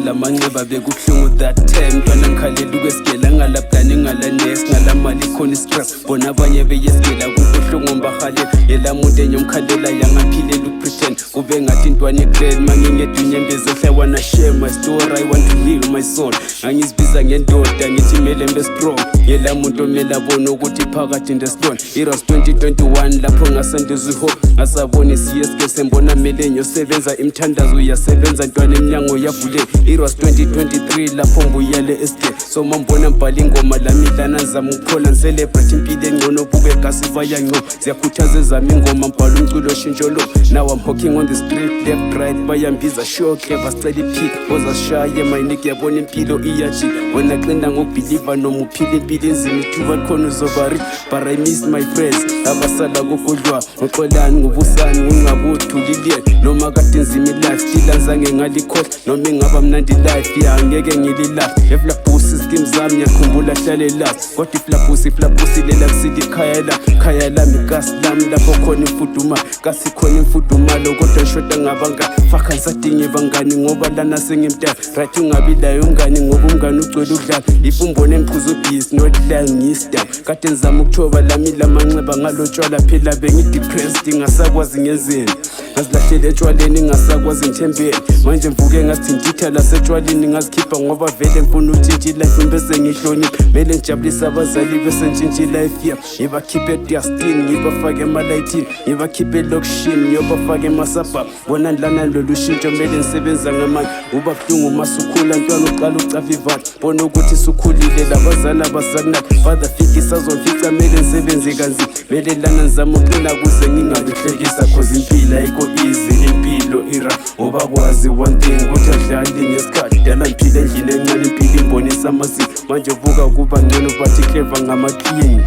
lamanxeba bekubuhlungu that time mntwana ngikhalela ukwesigela ngalabhlani ngalanex ngalamali khona istress bona abanye beyesigela kubuhlungu mbahalela yela muntu enyomkhalela yangaphilela ukupretend kube ngathi intwana igrade mangingedunyembezi ehlawa na share my story I want to heal my soul ngangizibiza ngendoda ngithi mele mbe strong yela muntu omele abone ukuthi phakathi ndesilona iros 2021 lapho ngasandeza ihope ngasabona isiyeske sembona mele nyosebenza imthandazo uyasebenza ntwana eminyango yavule iros 2023 lapho mbuyele esde so mambona mbhala ingoma lami lana nizama ukuphola celebrate impilo engcono buke gasiva yanco ziyakhuthaza ezami ingoma mbhala umculo shintsho lo now I'm walking on the street left right bayambiza sure clever study pick ozashaye my nigga yabona impilo iyaji wena qenda ngokubelieve noma uphila impilo enzima ithuba likhona uzobari but I miss my friends abasala kokodlwa ngoxolani ngobusani ungabuthulile noma kade nzima life still azange ngalikhohle noma ingaba mnandi life ya ngeke ngilila eflapusi scheme zami yakhumbula hlale last kodwa iflapusi lela kusidi khaya lami gas lami lapho khona imfuduma kasi khona imfudumalo kodwa shoda ngabanga faka nsadinge bangani ngoba lana sengimdala right ungabi layo ungani ngoba umngani ugcwele udlala ifumbone emkhuzo busy not lying ngista kade nizama ukuthoba lami lamanxeba ngalotshwala phela bengidepressed ngasakwazi ngezeni ngazilahlele etshwaleni ngasakwazi ngithembele manje mvuke ngasithintitha lasetshwaleni ngazikhipha ngoba vele mfuna utshintshi life bese ngihlonipha mele ngijabulisa abazali bese ntshintshi life ya ngibakhiphe edustin ngibafake emalayithini ngibakhiphe elokishini ngiyobafake emasabha bona lana lolu shintsho mele nisebenza ngamanye uba buhlungu masukhula ntwana uqala ucafa ivalo bona ukuthi sukhulile labazali abasakunaki father fikisa azomfica mele nisebenze kanzima mele lana nizama uqina kuze ngingabihlekisa cause impilo ayikho easy impilo ira ngoba kwazi one thing ukuthi adlali ngesikhathi dala mphile endlini encane impilo imbonisa amasiko manje vuka kuba ngcono bathi clever ngamaking